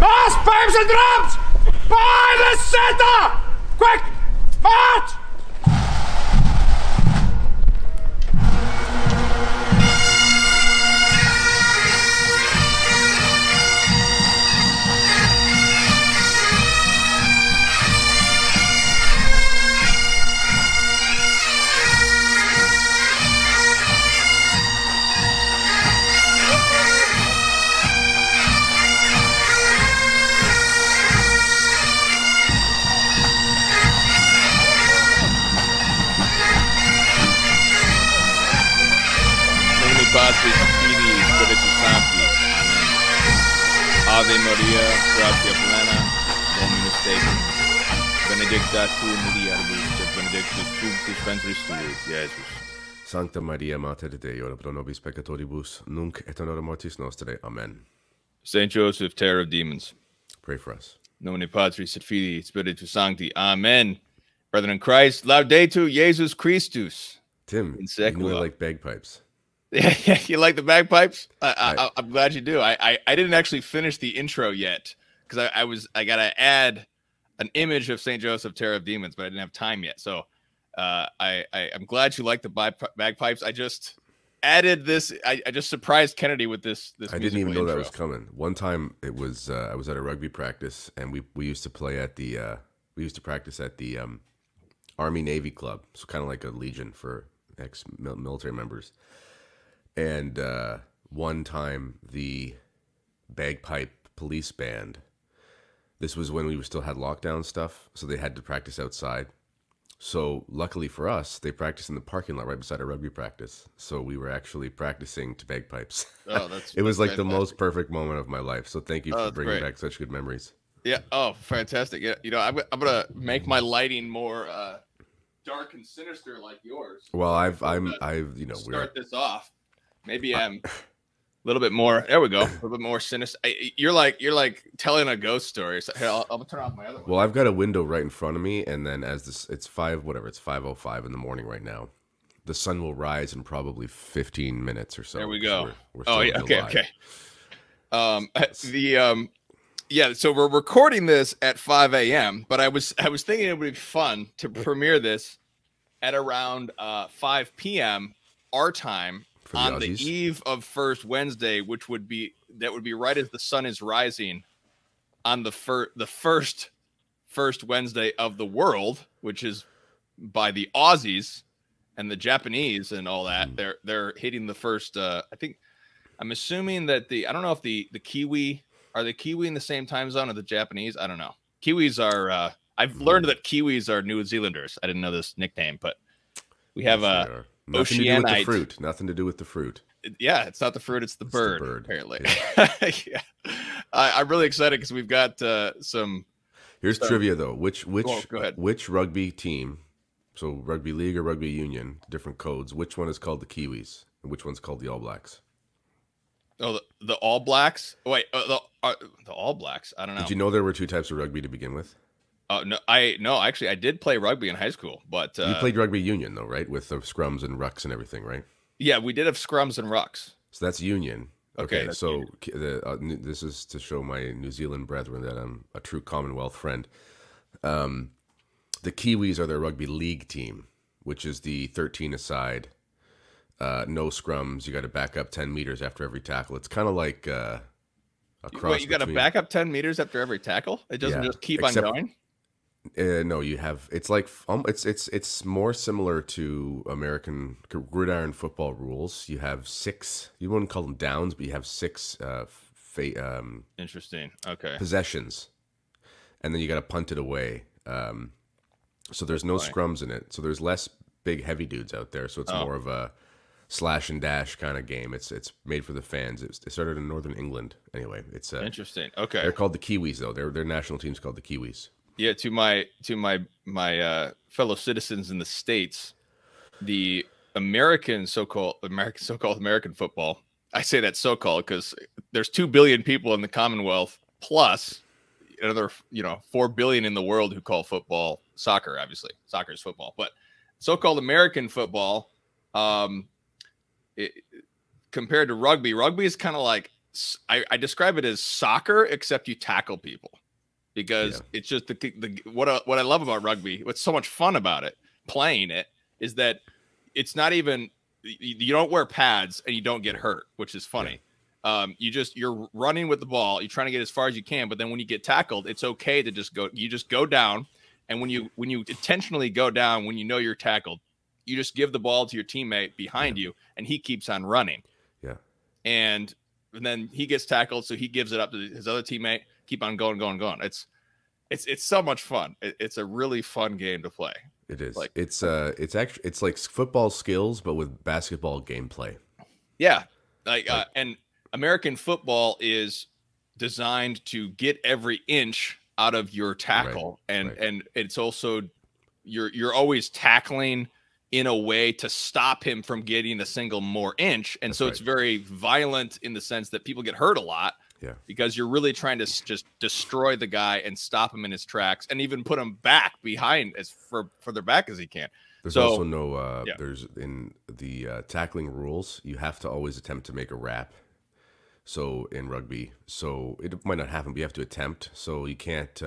Pass, pipes and drums! By the center! Quick! March! Padre, Fili, Spiritu Sancti. Amen. Ave Maria, gratia plena, Dominus tecum, benedicta tu mulieribus, et benedictus fructus ventris tui, Jesus. Sancta Maria, Mater Dei, ora pro nobis peccatoribus, nunc et in hora mortis nostrae. Amen. Saint Joseph, terror of demons. Pray for us. Nomine Patris et Filii, Spiritus Sancti. Amen. Brethren in Christ, laudetur Jesus Christus. Tim, In you know I secula. like bagpipes. Yeah, you like the bagpipes? I'm glad you do. I didn't actually finish the intro yet because I gotta add an image of Saint Joseph, Terror of Demons, but I didn't have time yet. So I'm glad you like the bagpipes. I just added this. I just surprised Kennedy with this. I didn't even know intro. that was coming. One time it was I was at a rugby practice and we used to play at the we used to practice at the Army Navy Club, so kind of like a legion for ex-military members. And one time the bagpipe police band, this was when we still had lockdown stuff, so they had to practice outside. So luckily for us, they practiced in the parking lot right beside our rugby practice. So we were actually practicing to bagpipes. Oh, that's it was like the fantastic. most perfect moment of my life. So thank you for that's bringing great. back such good memories. Yeah. Oh, fantastic. Yeah. You know, I'm gonna make my lighting more dark and sinister like yours. Well, I've you know, Start this off. Maybe I'm a little bit more. There we go. A little bit more sinister. You're like telling a ghost story. So here, I'll turn off my other one. Well, I've got a window right in front of me, and then as this, it's 5:05 in the morning right now. The sun will rise in probably 15 minutes or so. There we go. We're Oh still yeah. in Okay. July. Okay. Yeah. So we're recording this at 5 a.m. But I was thinking it would be fun to premiere this at around 5 p.m. our time. For On the Aussies. eve of First Wednesday, which would be right as the sun is rising on the first Wednesday of the world, which is by the Aussies and the Japanese and all that. They're hitting the first. I think I'm assuming that I don't know if the Kiwi are the Kiwi in the same time zone as the Japanese. I don't know. Kiwis are. I've learned that Kiwis are New Zealanders. I didn't know this nickname, but we have Yes, they are. Nothing to do with the Oceanite. fruit. Nothing to do with the fruit. Yeah, it's not the fruit; it's the It's bird. the bird. Apparently, yeah. I'm really excited because we've got some. Here's trivia though. Which go ahead. which rugby team? So rugby league or rugby union, different codes. Which one is called the Kiwis and which one's called the All Blacks? Oh, the All Blacks. Oh, wait, the All Blacks. I don't know. Did you know there were two types of rugby to begin with? No, actually, I did play rugby in high school, but You played rugby union though, right? With the scrums and rucks and everything, right? yeah, we did have scrums and rucks. So that's union. Okay, Okay, that's so this is to show my New Zealand brethren that I'm a true Commonwealth friend. The Kiwis are their rugby league team, which is the 13 aside, no scrums. You got to back up 10 meters after every tackle. It's kind of like a cross. Wait, you got to back up 10 meters after every tackle? It doesn't Yeah, just keep except- on going? No, you have. It's like it's more similar to American gridiron football rules. You have six. You wouldn't call them downs, but you have six Interesting. Okay. possessions, and then you got to punt it away. So there's no Boy. scrums in it. So there's less big heavy dudes out there. So it's more of a slash and dash kind of game. It's made for the fans. It started in Northern England. Anyway, it's Interesting. Okay. they're called the Kiwis though. Their national team's called the Kiwis. Yeah, to my fellow citizens in the States, the so-called American football. I say that so-called because there's 2 billion people in the Commonwealth, plus another 4 billion in the world who call football soccer. Obviously, soccer is football, but so-called American football, compared to rugby is kind of like I describe it as soccer, except you tackle people, because it's just what I love about rugby. What's so much fun about it, playing it, is that it's not even, you don't wear pads and you don't get hurt, which is funny. You're running with the ball, you're trying to get as far as you can, but then when you get tackled, it's okay to just go down. And when you intentionally go down, when you know you're tackled, you just give the ball to your teammate behind you, and he keeps on running. Yeah. And then he gets tackled, so he gives it up to his other teammate. Keep on going. It's so much fun. It's a really fun game to play. It is. Like, it's like football skills, but with basketball gameplay. Yeah, and American football is designed to get every inch out of your tackle, and it's also you're always tackling in a way to stop him from getting a single more inch. And so it's very violent in the sense that people get hurt a lot, because you're really trying to just destroy the guy and stop him in his tracks, and even put him back behind as further back as he can. There's also no, there's in the tackling rules, you have to always attempt to make a wrap. So in rugby, so it might not happen, but you have to attempt. So you can't,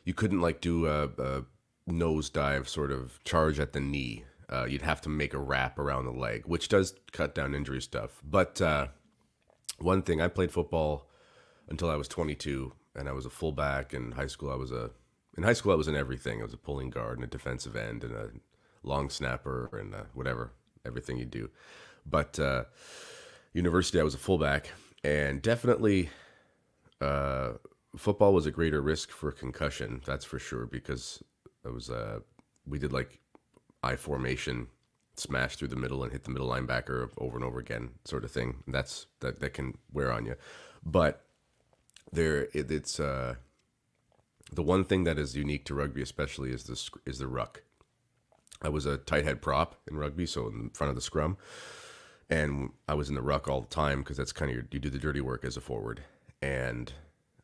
you couldn't like do a nosedive sort of charge at the knee. You'd have to make a wrap around the leg, which does cut down injury stuff. But one thing, I played football until I was 22, and I was a fullback. In high school, I was in everything. I was a pulling guard and a defensive end and a long snapper and whatever, everything you do. But university, I was a fullback, and definitely football was a greater risk for concussion. That's for sure, because it was we did like I formation, smash through the middle and hit the middle linebacker over and over again, sort of thing. That can wear on you. But it's the one thing that is unique to rugby, especially, is the ruck. I was a tight head prop in rugby, so in front of the scrum, and I was in the ruck all the time, because that's kind of you do the dirty work as a forward, and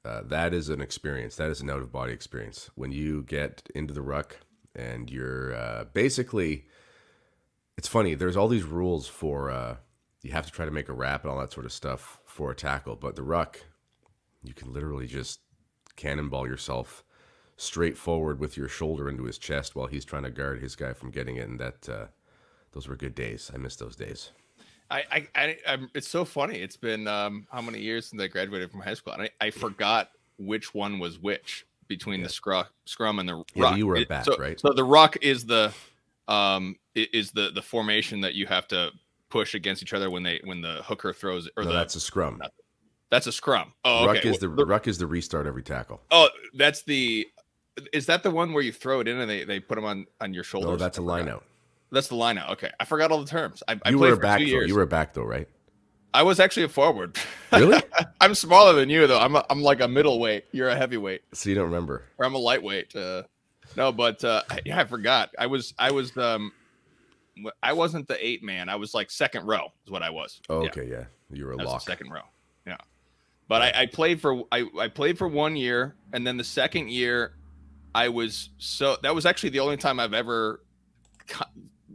that is an experience. That is an out of body experience when you get into the ruck and you're basically. It's funny. There's all these rules for you have to try to make a wrap and all that sort of stuff for a tackle, but the ruck, you can literally just cannonball yourself straight forward with your shoulder into his chest while he's trying to guard his guy from getting it. And those were good days. I miss those days. It's so funny. It's been how many years since I graduated from high school, and I forgot which one was which between the scrum and the ruck. Yeah, you were a back, right? So the ruck is the formation that you have to push against each other when the hooker throws it. Or that's a scrum. That's a scrum. Oh, okay. The ruck is the restart every tackle. Oh, is that the one where you throw it in and they put them on your shoulders? No, that's a line out. That's the line out. Okay, I forgot all the terms. I you played were a for back 2 though. years. You were a back though, right? I was actually a forward. Really? I'm smaller than you though. I'm like a middleweight. You're a heavyweight. So you don't remember? Or I'm a lightweight. No, but yeah, I forgot. I wasn't the 8-man. I was like second row is what I was. Oh, okay, yeah. You were a lock. Second row. Yeah. But I played for 1 year, and then the second year that was actually the only time I've ever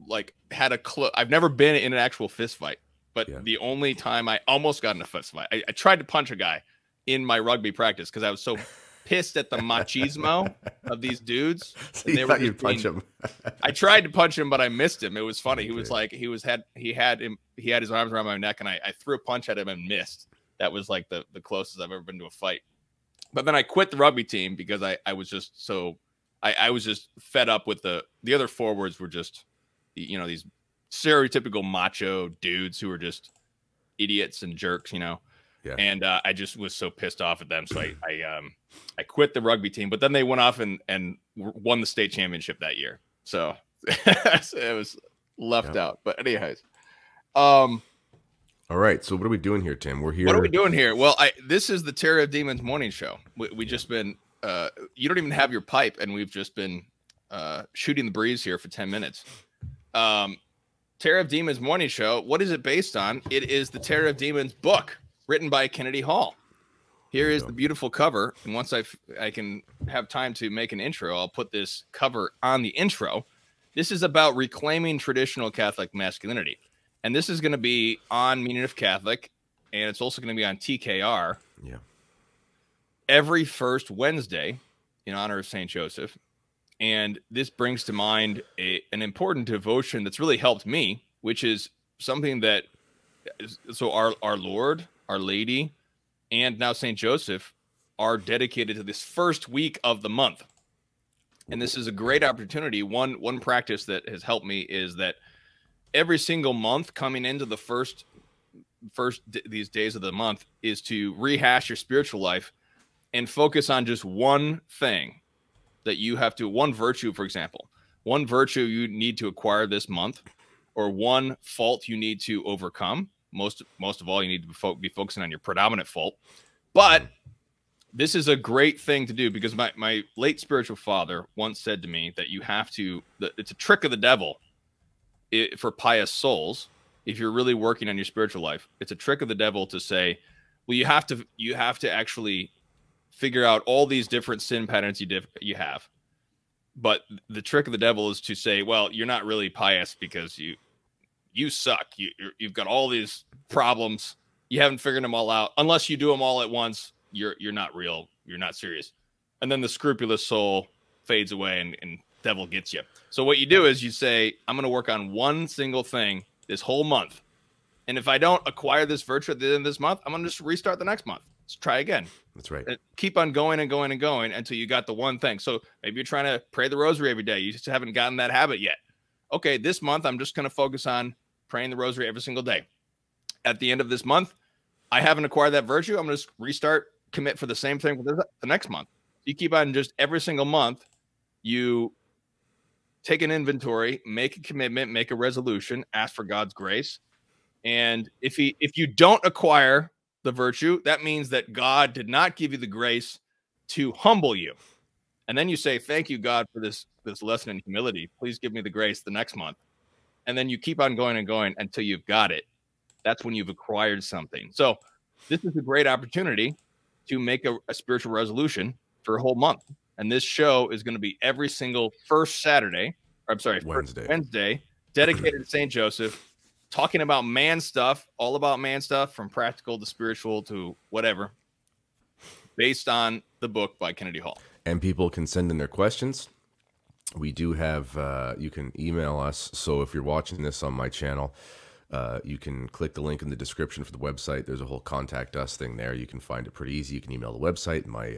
like had I've never been in an actual fist fight, but the only time I almost got in a fist fight. I tried to punch a guy in my rugby practice because I was so pissed at the machismo of these dudes. So you thought you'd punch him. I tried to punch him, but I missed him. It was funny. He was like, he had his arms around my neck, and I threw a punch at him and missed. That was like the closest I've ever been to a fight. But then I quit the rugby team because I was just so I was just fed up with the other forwards were just, these stereotypical macho dudes who were just idiots and jerks, Yeah. And I just was so pissed off at them. So I quit the rugby team, but then they went off and won the state championship that year. So it was left out. But anyways, all right. So what are we doing here, Tim? We're here. What are we doing here? Well, this is the Terror of Demons morning show. We just been you don't even have your pipe, and we've just been shooting the breeze here for 10 minutes. Terror of Demons morning show. What is it based on? It is the Terror of Demons book written by Kennedy Hall. Here is the beautiful cover, and once I can have time to make an intro, I'll put this cover on the intro. This is about reclaiming traditional Catholic masculinity, and this is going to be on Meaning of Catholic and it's also going to be on TKR. Yeah. Every first Wednesday in honor of St. Joseph. And this brings to mind an important devotion that's really helped me, which is something that, so our Lord, Our Lady, and now St. Joseph are dedicated to this first week of the month. And this is a great opportunity. One practice that has helped me is that every single month coming into the first these days of the month is to rehash your spiritual life and focus on just one thing that you have to, one virtue, for example, one virtue you need to acquire this month, or one fault you need to overcome. Most of all, you need to be focusing on your predominant fault. But this is a great thing to do, because my late spiritual father once said to me that you have to, it's a trick of the devil for pious souls. If you're really working on your spiritual life, it's a trick of the devil to say, well, you have to actually figure out all these different sin patterns you have. But the trick of the devil is to say, well, you're not really pious because you suck. You've got all these problems. You haven't figured them all out. Unless you do them all at once, you're not real. You're not serious. And then the scrupulous soul fades away and devil gets you. So what you do is you say, I'm going to work on one single thing this whole month. And if I don't acquire this virtue at the end of this month, I'm going to just restart the next month. Let's try again. That's right. Keep on going and going and going until you got the one thing. So maybe you're trying to pray the rosary every day. You just haven't gotten that habit yet. Okay, this month, I'm just going to focus on praying the rosary every single day. At the end of this month, I haven't acquired that virtue. I'm going to restart, commit for the same thing for the next month. You keep on just every single month. You take an inventory, make a commitment, make a resolution, ask for God's grace. And if you don't acquire the virtue, that means that God did not give you the grace to humble you. And then you say, thank you, God, for this lesson in humility. Please give me the grace the next month. And then you keep on going and going until you've got it. That's when you've acquired something. So this is a great opportunity to make a spiritual resolution for a whole month. And this show is going to be every single first Saturday, or I'm sorry, Wednesday, dedicated to St. Joseph, talking about man stuff, all about man stuff, from practical to spiritual to whatever, based on the book by Kennedy Hall. And people can send in their questions. We do have, you can email us. So if you're watching this on my channel, you can click the link in the description for the website. There's a whole contact us thing there. You can find it pretty easy. You can email the website. My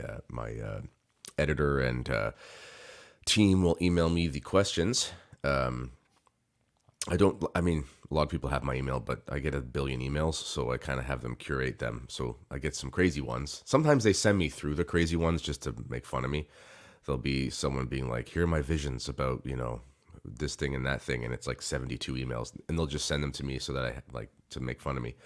editor and team will email me the questions. I mean, a lot of people have my email, but I get a billion emails, so I kind of have them curate them. So I get some crazy ones. Sometimes they send me through the crazy ones just to make fun of me. There'll be someone being like, here are my visions about, this thing and that thing. And it's like 72 emails, and they'll just send them to me so that I like to make fun of me.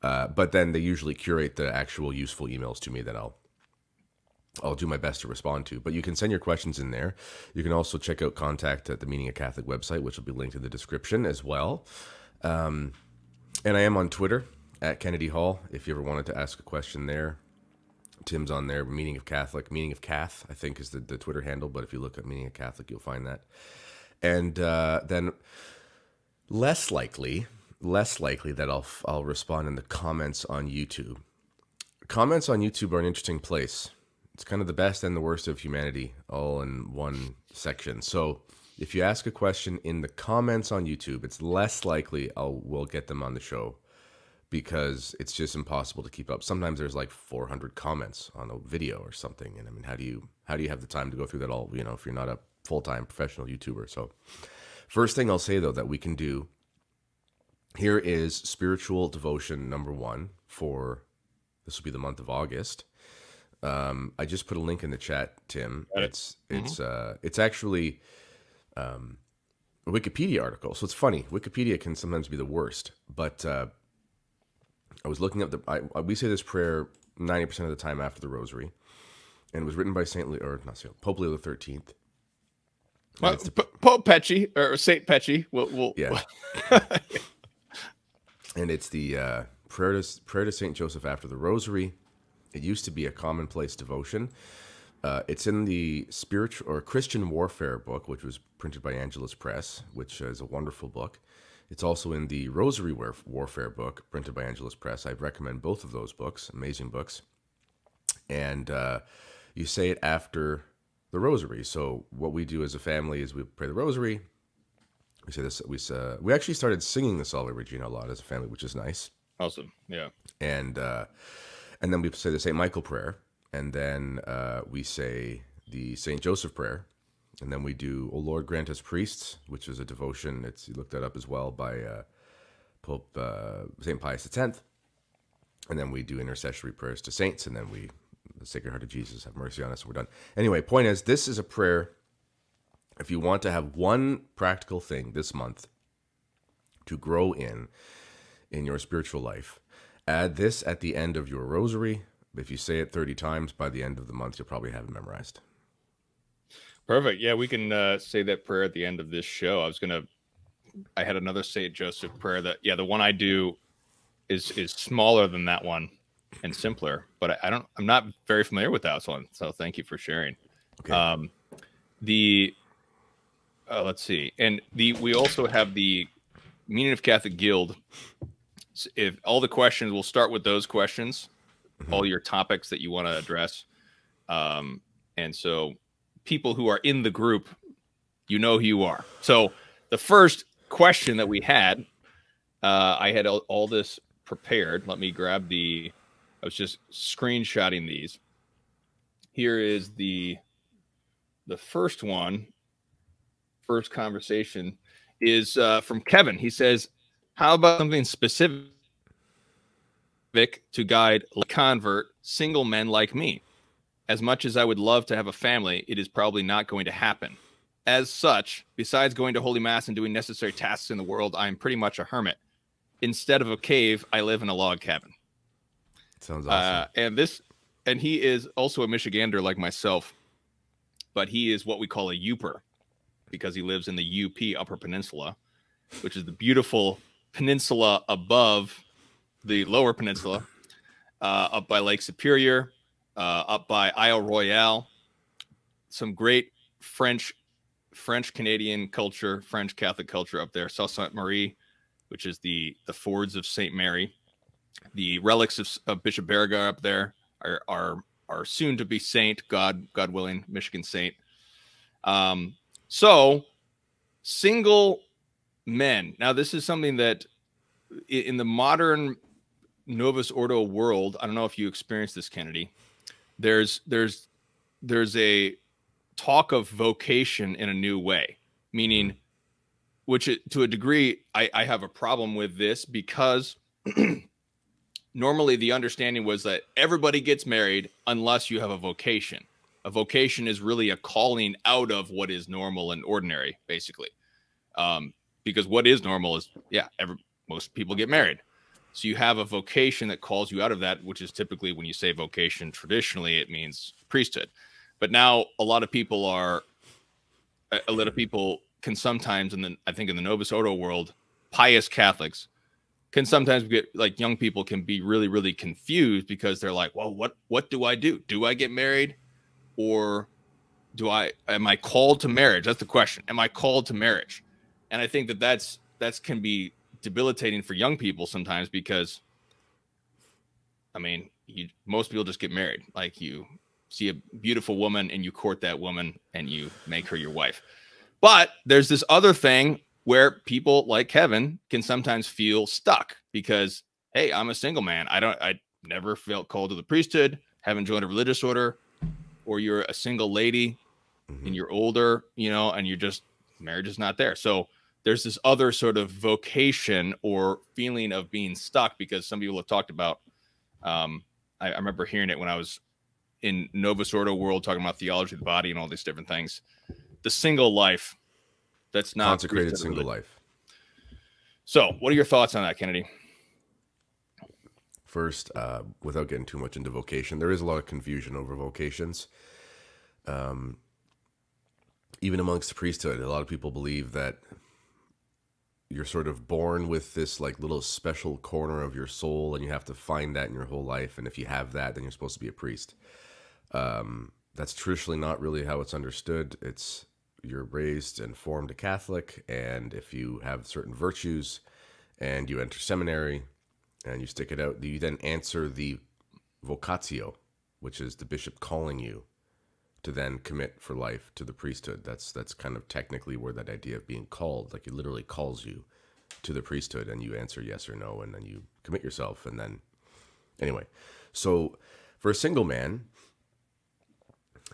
But then they usually curate the actual useful emails to me that I'll do my best to respond to. But you can send your questions in there. You can also check out contact at the Meaning of Catholic website, which will be linked in the description as well. And I am on Twitter at Kennedy Hall. If you ever wanted to ask a question there, Tim's on there. Meaning of Catholic, Meaning of Cath, I think is the Twitter handle. But if you look at Meaning of Catholic, you'll find that. And then less likely that I'll respond in the comments on YouTube. Comments on YouTube are an interesting place. It's kind of the best and the worst of humanity all in one section. So if you ask a question in the comments on YouTube, it's less likely we'll get them on the show, because it's just impossible to keep up. Sometimes there's like 400 comments on a video or something. And I mean, how do you have the time to go through that all, if you're not a full-time professional YouTuber? So first thing I'll say, though, that we can do here is spiritual devotion number 1 for, this will be the month of August. I just put a link in the chat, Tim. It's actually a Wikipedia article. So it's funny. Wikipedia can sometimes be the worst, but I was looking up we say this prayer 90% of the time after the Rosary, and it was written by Pope Leo XIII. Well, Pope Pecci or Saint Pecci. Yeah. And it's the prayer to Saint Joseph after the Rosary. It used to be a commonplace devotion. It's in the Spiritual or Christian Warfare book, which was printed by Angelus Press, which is a wonderful book. It's also in the Rosary Warfare book, printed by Angelus Press. I recommend both of those books, amazing books. And you say it after the Rosary. So what we do as a family is we pray the Rosary. We say this. We actually started singing the Salve Regina a lot as a family, which is nice. Awesome. Yeah. And then we say the St. Michael prayer, and then we say the St. Joseph prayer. And then we do O Lord, Grant Us Priests, which is a devotion. You looked that up as well by Pope St. Pius X. And then we do intercessory prayers to saints. And then the Sacred Heart of Jesus, have mercy on us. And we're done. Anyway, point is, this is a prayer. If you want to have one practical thing this month to grow in your spiritual life, add this at the end of your rosary. If you say it 30 times, by the end of the month, you'll probably have it memorized. Perfect. Yeah, we can say that prayer at the end of this show. I had another St. Joseph prayer that, the one I do is smaller than that one and simpler, but I'm not very familiar with that one. So thank you for sharing. Okay. Let's see. And we also have the Meaning of Catholic Guild. If all the questions, we'll start with those questions, all your topics that you want to address. And so people who are in the group, you know who you are. So the first question that we had, I had all this prepared. Let me grab I was just screenshotting these. Here is the first one. First conversation is from Kevin. He says, how about something specific to guide a convert single men like me? As much as I would love to have a family, it is probably not going to happen. As such, besides going to Holy Mass and doing necessary tasks in the world, I am pretty much a hermit. Instead of a cave, I live in a log cabin. Sounds awesome. And he is also a Michigander like myself, but he is what we call a Youper because he lives in the UP Upper Peninsula, which is the beautiful peninsula above the Lower Peninsula, up by Lake Superior, up by Isle Royale. Some great French Canadian culture, French Catholic culture up there. Sault Ste. Marie, which is the Fords of St. Mary. The relics of Bishop Beauregard up there are soon to be saint, God willing, Michigan saint. So single men. Now, this is something that in the modern Novus Ordo world, I don't know if you experienced this, Kennedy. There's a talk of vocation in a new way, meaning, which to a degree, I have a problem with this because normally the understanding was that everybody gets married unless you have a vocation. A vocation is really a calling out of what is normal and ordinary, basically. Because what is normal is, most people get married. So you have a vocation that calls you out of that, which is typically when you say vocation, traditionally, it means priesthood. But now a lot of people can sometimes, I think in the Novus Ordo world, pious Catholics can sometimes get, like, young people can be really, really confused because they're like, well, what do I do? Do I get married? Or am I called to marriage? That's the question. Am I called to marriage? And I think that can be debilitating for young people sometimes because, I mean, most people just get married. Like, you see a beautiful woman and you court that woman and you make her your wife. But there's this other thing where people like Kevin can sometimes feel stuck because, hey, I'm a single man. I never felt called to the priesthood, haven't joined a religious order, or you're a single lady and you're older, and you're just, marriage is not there. So there's this other sort of vocation or feeling of being stuck because some people have talked about, I remember hearing it when I was in Novus Ordo world, talking about theology of the body and all these different things. The single life, that's not consecrated single life. So what are your thoughts on that, Kennedy? First, without getting too much into vocation, there is a lot of confusion over vocations. Even amongst the priesthood, a lot of people believe that you're sort of born with this like little special corner of your soul and you have to find that in your whole life. And if you have that, then you're supposed to be a priest. That's traditionally not really how it's understood. It's you're raised and formed a Catholic, and if you have certain virtues, and you enter seminary, and you stick it out, you then answer the vocatio, which is the bishop calling you to then commit for life to the priesthood. That's kind of technically where that idea of being called, like he literally calls you to the priesthood, and you answer yes or no, and then you commit yourself, and then anyway. So for a single man,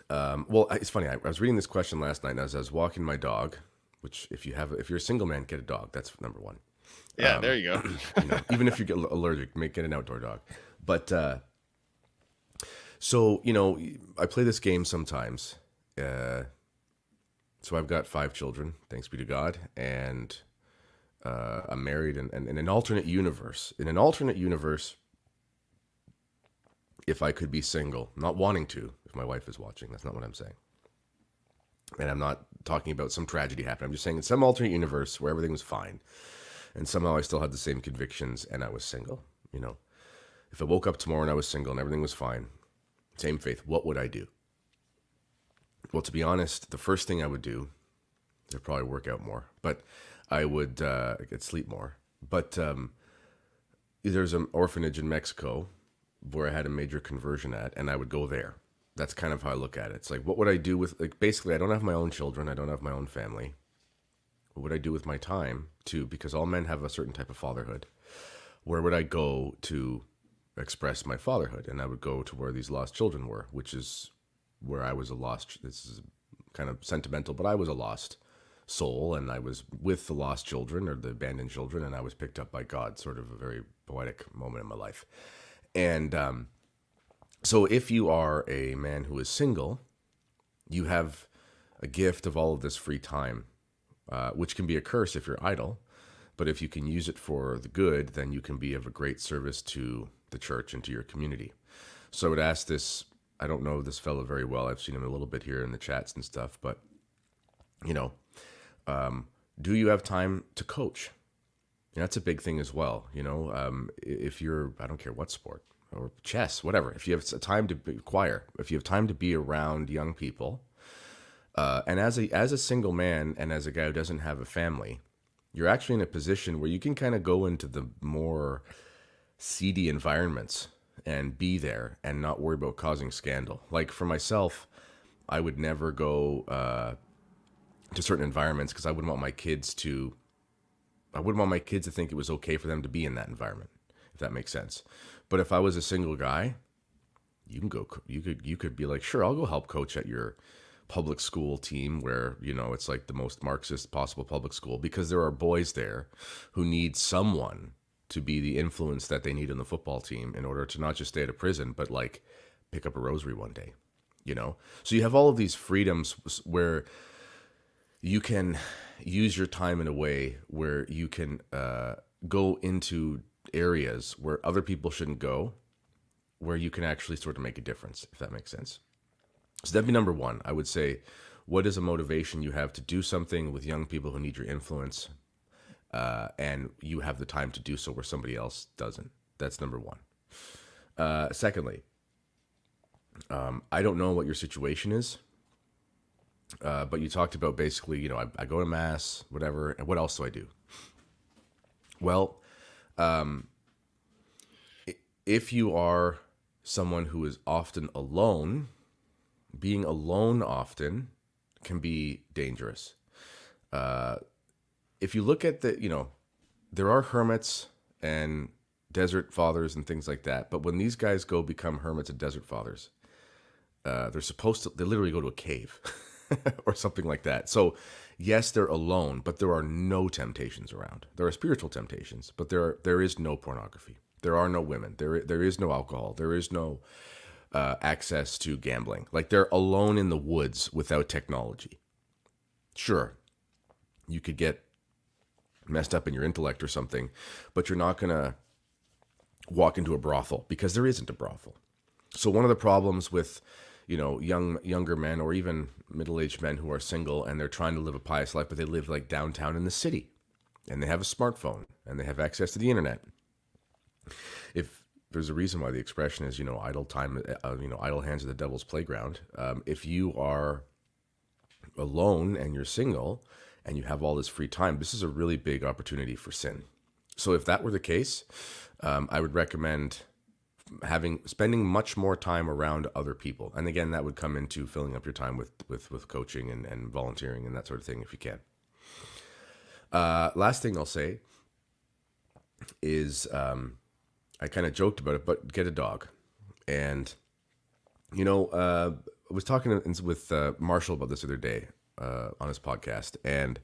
well, it's funny. I was reading this question last night, and as I was walking my dog, which if you're a single man, get a dog. That's number one. Yeah, there you go. Even if you get allergic, get an outdoor dog. But so I play this game sometimes. So I've got 5 children, thanks be to God, and I'm married. And in an alternate universe, if I could be single, not wanting to, if my wife is watching, that's not what I'm saying. And I'm not talking about some tragedy happening. I'm just saying in some alternate universe where everything was fine, and somehow I still had the same convictions, and I was single. If I woke up tomorrow and I was single and everything was fine, same faith, what would I do? Well, to be honest, the first thing I would do, I'd probably work out more, but I would get sleep more. But there's an orphanage in Mexico where I had a major conversion at, and I would go there. That's kind of how I look at it. It's like, what would I do with, like, basically, I don't have my own children. I don't have my own family. What would I do with my time, too? Because all men have a certain type of fatherhood. Where would I go to express my fatherhood? And I would go to where these lost children were, which is where I was a lost, this is kind of sentimental, but I was a lost soul, and I was with the lost children, or the abandoned children, and I was picked up by God, sort of a very poetic moment in my life. And so if you are a man who is single, you have a gift of all of this free time, which can be a curse if you're idle. But if you can use it for the good, then you can be of a great service to the church and to your community. So I would ask this, I don't know this fellow very well. I've seen him a little bit here in the chats and stuff, but, do you have time to coach? That's a big thing as well. If you're, I don't care what sport or chess, whatever, if you have time to be choir, if you have time to be around young people, and as a single man and as a guy who doesn't have a family, you're actually in a position where you can kind of go into the more seedy environments and be there and not worry about causing scandal. Like for myself, I would never go to certain environments because I wouldn't want my kids to think it was okay for them to be in that environment, if that makes sense. But if I was a single guy, you could be like, sure, I'll go help coach at your public school team where, it's like the most Marxist possible public school, because there are boys there who need someone to be the influence that they need in the football team in order to not just stay at a prison, but like pick up a rosary one day, So you have all of these freedoms where you can use your time in a way where you can go into areas where other people shouldn't go, where you can actually sort of make a difference, if that makes sense. So that'd be number one. I would say, what is a motivation you have to do something with young people who need your influence, and you have the time to do so where somebody else doesn't? That's number one. Secondly, I don't know what your situation is, but you talked about basically, I go to mass, whatever, and what else do I do? Well, if you are someone who is often alone, being alone often can be dangerous. If you look at there are hermits and desert fathers and things like that, but when these guys become hermits and desert fathers, they literally go to a cave or something like that. So yes, they're alone, but there are no temptations around. There are spiritual temptations, but there is no pornography. There are no women. There is no alcohol. There is no access to gambling. Like, they're alone in the woods without technology. Sure, you could get messed up in your intellect or something, but you're not going to walk into a brothel, because there isn't a brothel. So one of the problems with, younger men or even middle-aged men who are single and they're trying to live a pious life, but they live like downtown in the city and they have a smartphone and they have access to the internet. If there's a reason why the expression is, idle time, idle hands are the devil's playground. If you are alone and you're single and you have all this free time, this is a really big opportunity for sin. So if that were the case, I would recommend spending much more time around other people. And again, that would come into filling up your time with coaching and volunteering and that sort of thing if you can. Last thing I'll say is, I kind of joked about it, but get a dog. And, you know, I was talking with Marshall about this the other day on his podcast. And,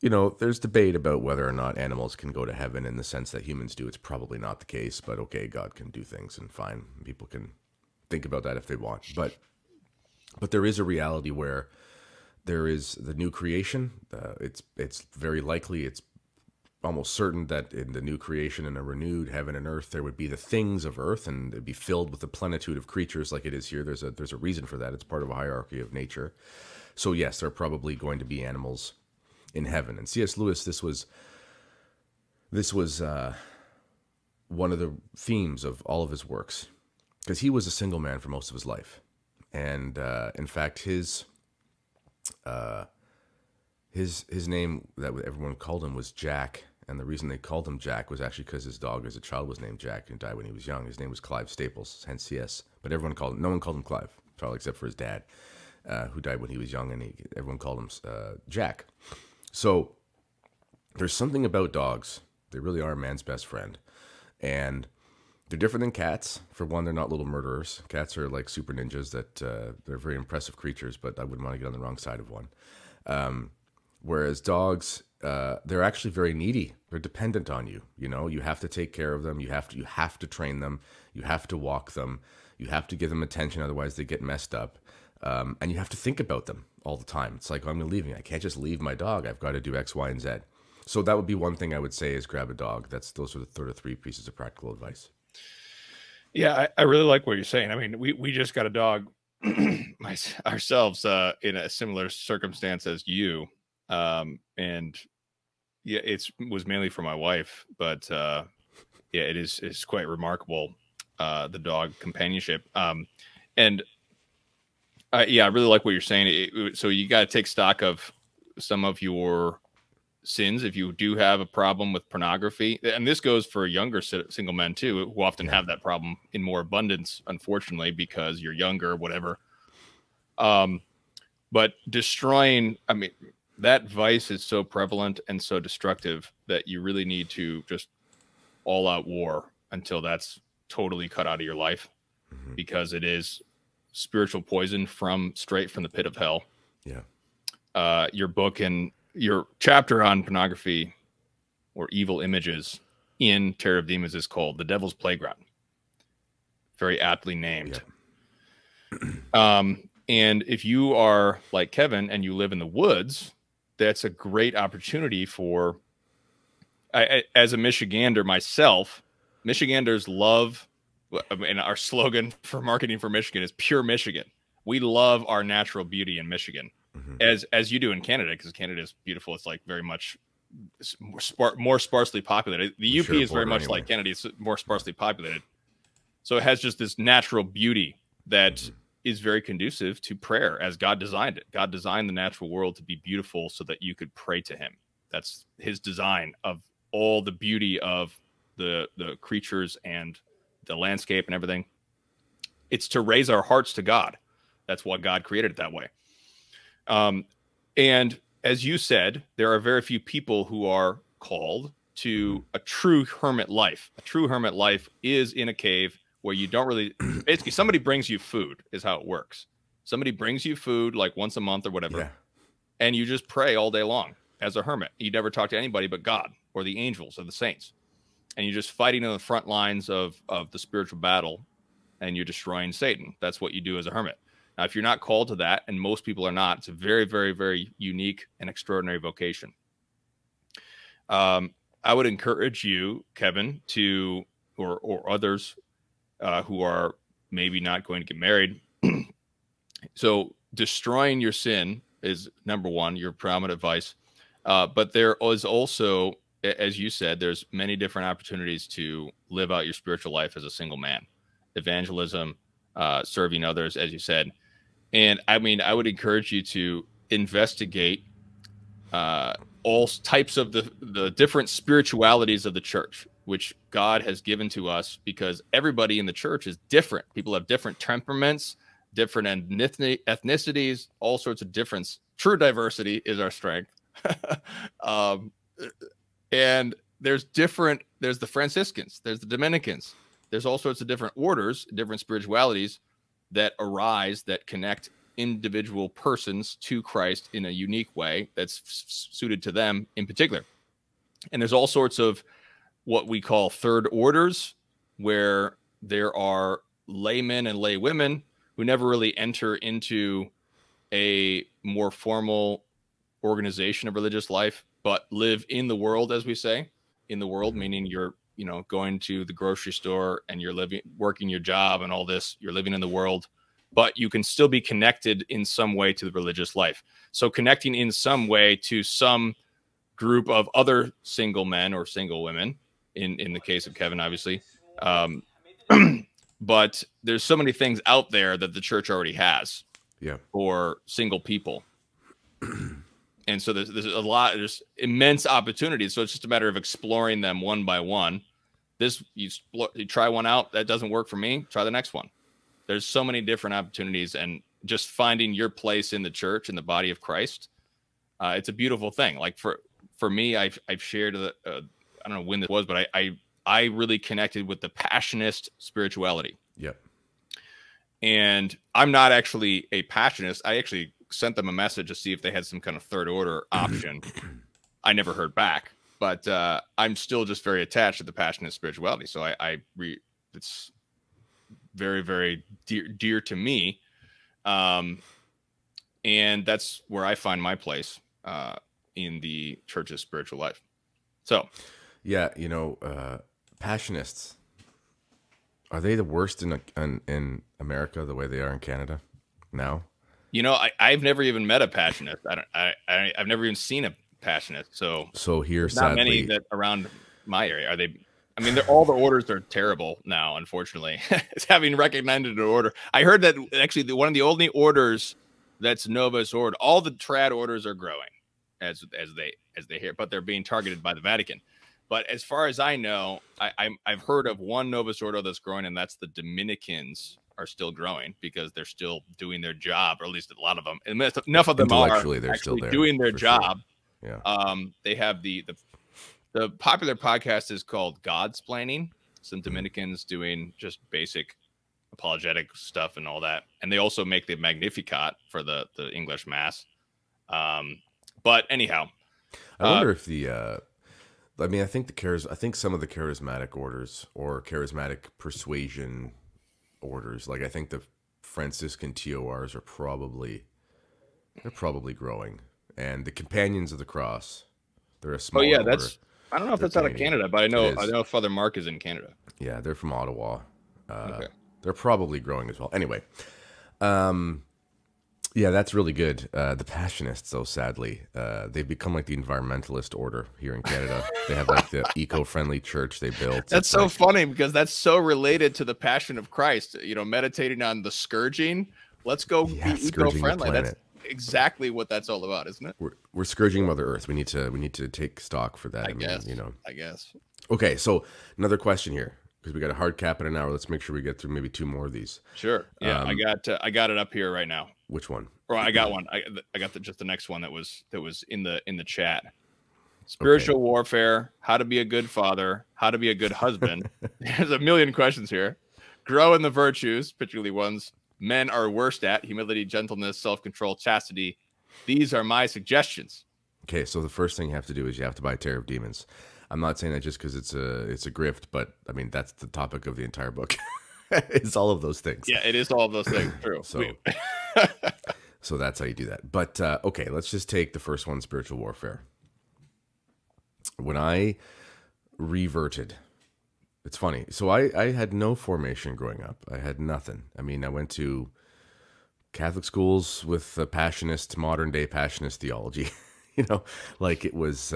you know, there's debate about whether or not animals can go to heaven in the sense that humans do. It's probably not the case, but okay, God can do things and fine. People can think about that if they want. But there is a reality where there is the new creation. It's very likely, it's almost certain that in the new creation, in a renewed heaven and earth, there would be the things of earth, and it'd be filled with the plenitude of creatures like it is here. There's a reason for that. It's part of a hierarchy of nature. So yes, there are probably going to be animals in heaven. And C.S. Lewis, this was one of the themes of all of his works, because he was a single man for most of his life. And in fact, his name that everyone called him was Jack. And the reason they called him Jack was actually because his dog as a child was named Jack and died when he was young. His name was Clive Staples, hence CS. But no one called him Clive, probably except for his dad, who died when he was young, and everyone called him Jack. So there's something about dogs. They really are man's best friend. And they're different than cats. For one, they're not little murderers. Cats are like super ninjas that they're very impressive creatures, but I wouldn't want to get on the wrong side of one. Whereas dogs, they're actually very needy. They're dependent on you. You know, you have to take care of them. You have to train them. You have to walk them. You have to give them attention. Otherwise they get messed up. And you have to think about them all the time. It's like, I'm leaving. I can't just leave my dog. I've got to do X, Y, and Z. So that would be one thing I would say is grab a dog. Those are the sort of 3 pieces of practical advice. Yeah, I really like what you're saying. I mean, we just got a dog ourselves in a similar circumstance as you. And yeah, was mainly for my wife, but yeah, it's quite remarkable, the dog companionship. And yeah, I really like what you're saying. So you got to take stock of some of your sins if you do have a problem with pornography. And this goes for younger single men too, who often have that problem in more abundance, unfortunately, because you're younger, whatever. But destroying, I mean, that vice is so prevalent and so destructive that you really need to just all out war until that's totally cut out of your life, because it is spiritual poison straight from the pit of hell. Yeah. Your book and your chapter on pornography or evil images in Terror of Demons is called The Devil's Playground. Very aptly named. Yeah. And if you are like Kevin and you live in the woods, that's a great opportunity for, as a Michigander myself, Michiganders love, and our slogan for marketing for Michigan is pure Michigan. We love our natural beauty in Michigan, as you do in Canada, because Canada is beautiful. It's like very much more sparsely populated. The UP is very much like Canada. It's more sparsely populated. So it has just this natural beauty that is very conducive to prayer as God designed it. God designed the natural world to be beautiful so that you could pray to him. That's his design of all the beauty of the creatures and the landscape and everything. It's to raise our hearts to God. That's why God created it that way. And as you said, there are very few people who are called to a true hermit life. A true hermit life is in a cave where you don't really, basically somebody brings you food is how it works. Somebody brings you food like once a month or whatever, and you just pray all day long as a hermit. You never talk to anybody but God or the angels or the saints. And you're just fighting on the front lines of the spiritual battle, and you're destroying Satan. That's what you do as a hermit. Now, if you're not called to that, and most people are not, it's a very, very, very unique and extraordinary vocation. I would encourage you, Kevin, to, or others who are maybe not going to get married. So destroying your sin is number one, your prominent advice. But there is also, as you said, there's many different opportunities to live out your spiritual life as a single man. Evangelism, serving others, as you said. And I mean, I would encourage you to investigate all types of the different spiritualities of the church, which God has given to us, because everybody in the church is different. People have different temperaments, different ethnicities, all sorts of difference. True diversity is our strength. And there's the Franciscans, there's the Dominicans, there's all sorts of different orders, different spiritualities that arise, that connect individual persons to Christ in a unique way that's suited to them in particular. And there's all sorts of what we call third orders, where there are laymen and laywomen who never really enter into a more formal organization of religious life, but live in the world, as we say, in the world, meaning you're, going to the grocery store and you're working your job and all this, you're living in the world, but you can still be connected in some way to the religious life. So connecting in some way to some group of other single men or single women, in the case of Kevin, obviously. But there's so many things out there that the church already has for single people. And so there's immense opportunities. So it's just a matter of exploring them one by one. You try one out, that doesn't work for me, try the next one. There's so many different opportunities, and just finding your place in the church, in the body of Christ. It's a beautiful thing. Like for me, I've shared, I don't know when this was, but I really connected with the Passionist spirituality. Yep. And I'm not actually a Passionist. I actually sent them a message to see if they had some kind of third order option. I never heard back, but I'm still just very attached to the Passionist spirituality. So it's very, very dear to me. And that's where I find my place in the church's spiritual life. So, yeah, Passionists, are they the worst in America the way they are in Canada now? I've never even met a Passionist. I've never even seen a Passionist. So here, not sadly, many that around my area. Are they? I mean, all the orders are terrible now, unfortunately. It's having recognized an order. I heard that actually one of the only orders that's Novus Ordo, all the trad orders are growing as they hear, but they're being targeted by the Vatican. But as far as I know, I've heard of one Novus Ordo that's growing, and that's the Dominicans are still growing because they're still doing their job, or at least a lot of them. And enough of them are they're still there, doing their job. Sure. Yeah. They have the popular podcast is called Godsplaining. Some Dominicans doing just basic apologetic stuff and all that, and they also make the Magnificat for the English Mass. But anyhow, I wonder if I think some of the charismatic orders or charismatic persuasion orders, like I think the Franciscan TORs are probably growing, and the Companions of the Cross, they're a small. Oh yeah, order. I don't know if that's out of Canada, but I know Father Mark is in Canada. Yeah, they're from Ottawa. Okay. They're probably growing as well. Anyway, yeah, that's really good. The Passionists, though, sadly, they've become like the environmentalist order here in Canada. They have like the eco-friendly church they built. That's so funny because that's so related to the Passion of Christ. Meditating on the scourging. Let's go be eco-friendly. That's exactly what that's all about, isn't it? We're scourging Mother Earth. We need to take stock for that. I guess. Okay, so another question here, because we got a hard cap in an hour. Let's make sure we get through maybe 2 more of these. Sure. Yeah, I got it up here right now. Which one? Or I got one. I got just the next one that was in the chat. Spiritual warfare, how to be a good father, how to be a good husband. There's a million questions here. Grow in the virtues, particularly ones men are worst at: humility, gentleness, self-control, chastity. These are my suggestions. Okay, so the first thing you have to do is you have to buy Terror of Demons. I'm not saying that just because it's a grift, but I mean that's the topic of the entire book. It's all of those things. Yeah, it is all of those things. True. So that's how you do that. But okay, let's just take the first one, spiritual warfare. When I reverted, it's funny. So I had no formation growing up. I had nothing. I mean, I went to Catholic schools with modern day Passionist theology. Like it was.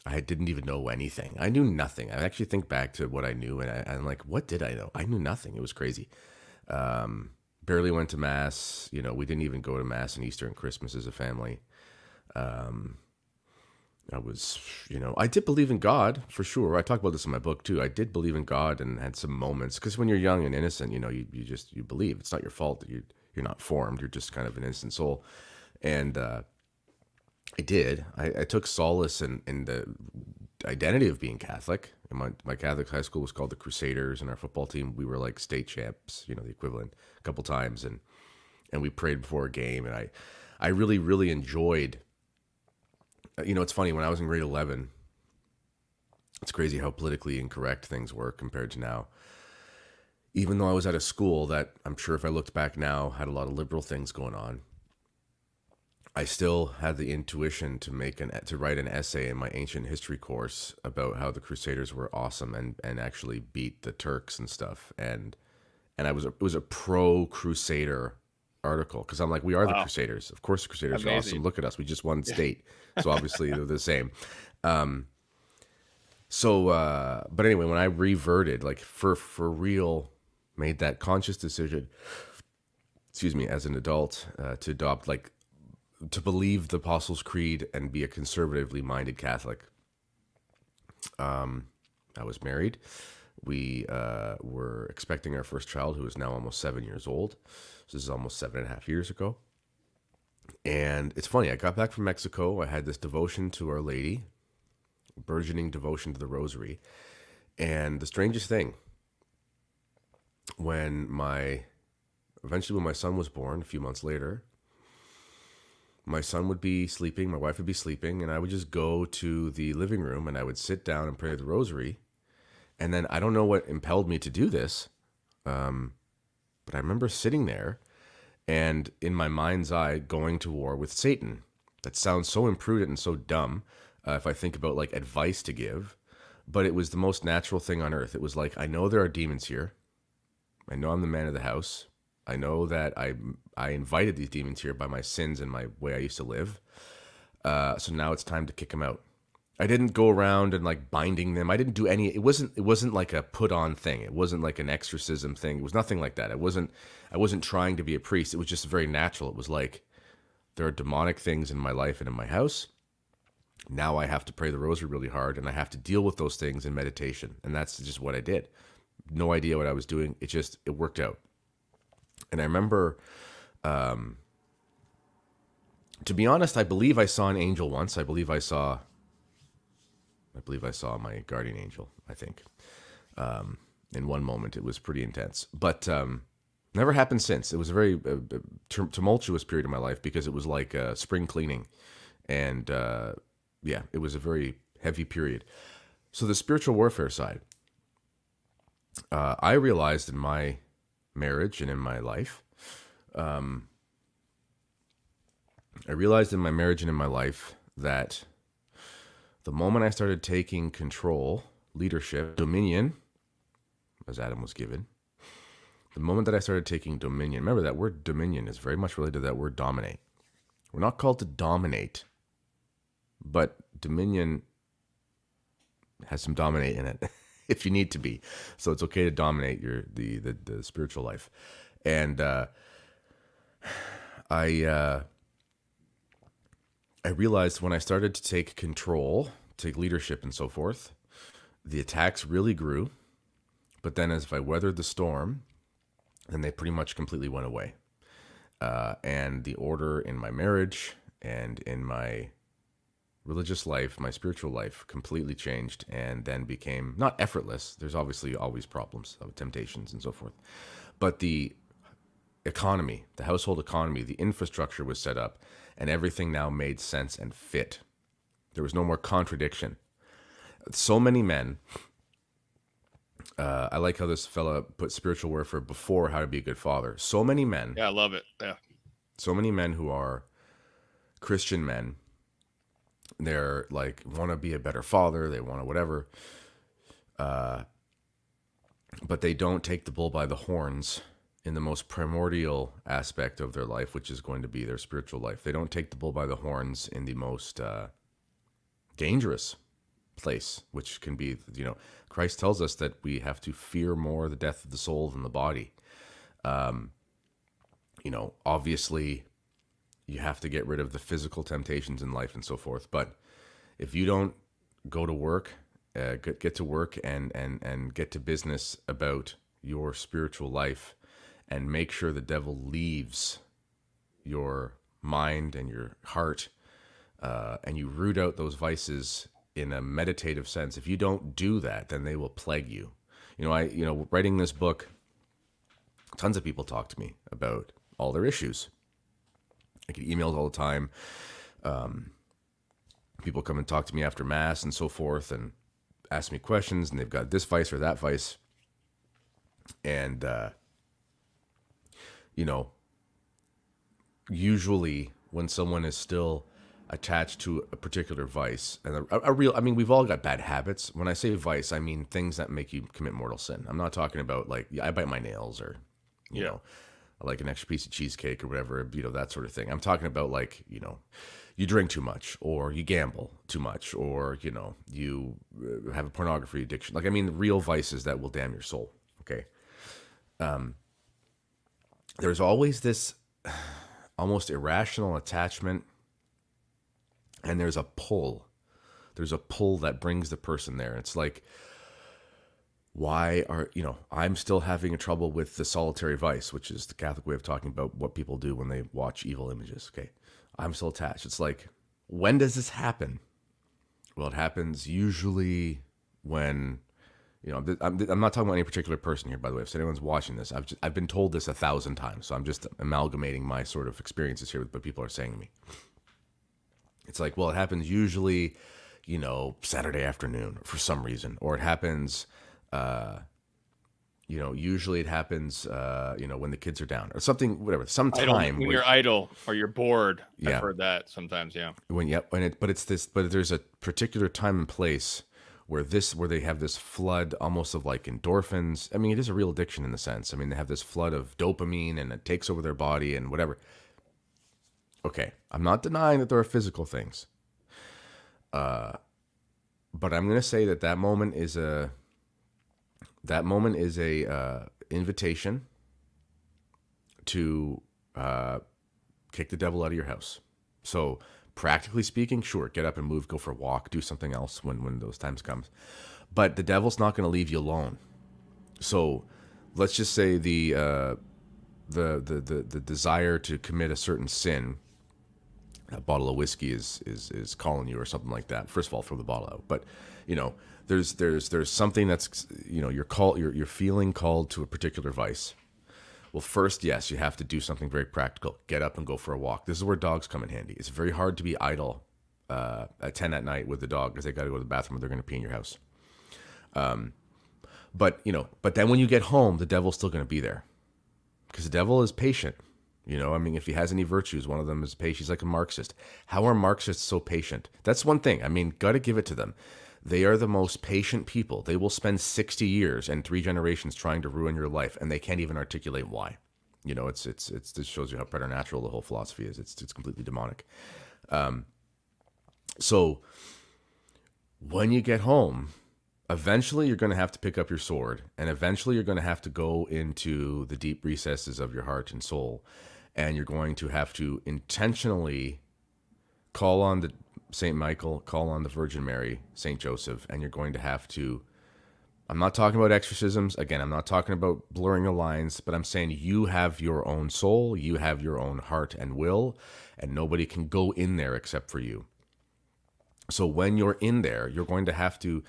I didn't even know anything. I knew nothing. I actually think back to what I knew, and I'm like, what did I know? I knew nothing. It was crazy. Barely barely went to mass. You know, we didn't even go to mass on Easter and Christmas as a family. I was, you know, I did believe in God for sure. I talk about this in my book too. I did believe in God and had some moments, because when you're young and innocent, you know, you believe. It's not your fault that you're not formed. You're just kind of an innocent soul. And I did. I took solace in the identity of being Catholic. And my Catholic high school was called the Crusaders, and our football team, we were like state champs, you know, the equivalent, a couple times, and we prayed before a game, and I really, really enjoyed. You know, it's funny, when I was in grade 11, it's crazy how politically incorrect things were compared to now. Even though I was at a school that, I'm sure if I looked back now, had a lot of liberal things going on, I still had the intuition to write an essay in my ancient history course about how the Crusaders were awesome and actually beat the Turks and stuff. And it was a pro-Crusader article, because I'm like, we are the Crusaders. Of course the Crusaders are awesome. Look at us. We just won state. So obviously they're the same. But anyway, when I reverted, like for real, made that conscious decision, as an adult, to adopt, like, to believe the Apostles' Creed and be a conservatively minded Catholic. I was married. We were expecting our first child, who is now almost 7 years old. So this is almost 7.5 years ago. And it's funny, I got back from Mexico. I had this devotion to Our Lady, burgeoning devotion to the Rosary. And the strangest thing, eventually when my son was born, a few months later, my son would be sleeping, my wife would be sleeping, and I would just go to the living room and I would sit down and pray the Rosary. And then I don't know what impelled me to do this, but I remember sitting there and in my mind's eye going to war with Satan. That sounds so imprudent and so dumb if I think about like advice to give, but it was the most natural thing on earth. It was like, I know there are demons here. I know I'm the man of the house. I know that I invited these demons here by my sins and my way I used to live. So now it's time to kick them out. I didn't go around and like binding them. I didn't do any. It wasn't like a put on thing. It wasn't like an exorcism thing. It was nothing like that. I wasn't trying to be a priest. It was just very natural. It was like, there are demonic things in my life and in my house. Now I have to pray the Rosary really hard, and I have to deal with those things in meditation. And that's just what I did. No idea what I was doing. It worked out. And I remember, to be honest, I believe I saw an angel once. I believe I saw my guardian angel, I think. In one moment, it was pretty intense. But never happened since. It was a very tumultuous period of my life, because it was like spring cleaning. And it was a very heavy period. So the spiritual warfare side, I realized in my marriage and in my life, that the moment I started taking control, leadership, dominion, as Adam was given, the moment that I started taking dominion, remember that word dominion is very much related to that word dominate. We're not called to dominate, but dominion has some dominate in it if you need to be. So it's okay to dominate the spiritual life. And I realized when I started to take control, take leadership and so forth, the attacks really grew. But then as I weathered the storm, then they pretty much completely went away. And the order in my marriage and in my religious life, my spiritual life, completely changed, and then became not effortless. There's obviously always problems, temptations and so forth. But the economy, the household economy, the infrastructure was set up, and everything now made sense and fit. There was no more contradiction. So many men, I like how this fella put spiritual warfare before how to be a good father. So many men. Yeah, I love it. Yeah. So many men who are Christian men, they're like, want to be a better father, they want to whatever, but they don't take the bull by the horns in the most primordial aspect of their life, which is going to be their spiritual life. They don't take the bull by the horns in the most dangerous place, which can be, Christ tells us that we have to fear more the death of the soul than the body. Obviously you have to get rid of the physical temptations in life and so forth. But if you don't go to work, get to work and get to business about your spiritual life and make sure the devil leaves your mind and your heart, and you root out those vices in a meditative sense. If you don't do that, then they will plague you. Writing this book, tons of people talk to me about all their issues. I get emails all the time. People come and talk to me after mass and so forth and ask me questions, and they've got this vice or that vice. And, usually when someone is still attached to a particular vice, and we've all got bad habits. When I say vice, I mean things that make you commit mortal sin. I'm not talking about like, I bite my nails, or, you know, I like an extra piece of cheesecake or whatever, that sort of thing. I'm talking about like, you drink too much, or you gamble too much, or, you have a pornography addiction. Like, I mean, real vices that will damn your soul. Okay. There's always this almost irrational attachment, and there's a pull. There's a pull that brings the person there. It's like, why are, I'm still having trouble with the solitary vice, which is the Catholic way of talking about what people do when they watch evil images. Okay. I'm still attached. It's like, when does this happen? Well, it happens usually when, I'm not talking about any particular person here, by the way. If anyone's watching this, I've been told this 1,000 times, so I'm just amalgamating my sort of experiences here with what people are saying to me. It's like, well, it happens usually, Saturday afternoon for some reason, or it happens, usually it happens, when the kids are down or something, whatever. Sometime when you're idle or you're bored. Yeah. I've heard that sometimes. Yeah. But there's a particular time and place where they have this flood almost of like endorphins. I mean, it is a real addiction in the sense. I mean, they have this flood of dopamine and it takes over their body and whatever. Okay. I'm not denying that there are physical things. But I'm going to say that moment is a invitation to kick the devil out of your house. So practically speaking, sure, get up and move, go for a walk, do something else when those times comes. But the devil's not going to leave you alone. So let's just say the desire to commit a certain sin, a bottle of whiskey is calling you or something like that. First of all, throw the bottle out. But there's something that's you're feeling called to a particular vice. Well, first, yes, you have to do something very practical. Get up and go for a walk. This is where dogs come in handy. It's very hard to be idle at 10 at night with the dog because they got to go to the bathroom or they're going to pee in your house. But then when you get home, the devil's still going to be there because the devil is patient. If he has any virtues, one of them is patient. He's like a Marxist. How are Marxists so patient? That's one thing. I mean, got to give it to them. They are the most patient people. They will spend 60 years and 3 generations trying to ruin your life, and they can't even articulate why. This shows you how preternatural the whole philosophy is. It's completely demonic. So when you get home, eventually you're going to have to pick up your sword, and eventually you're going to have to go into the deep recesses of your heart and soul, and you're going to have to intentionally call on the St. Michael, call on the Virgin Mary, St. Joseph, and you're going to have to, I'm not talking about exorcisms. Again, I'm not talking about blurring the lines, but I'm saying you have your own soul, you have your own heart and will, and nobody can go in there except for you. So when you're in there, you're going to have to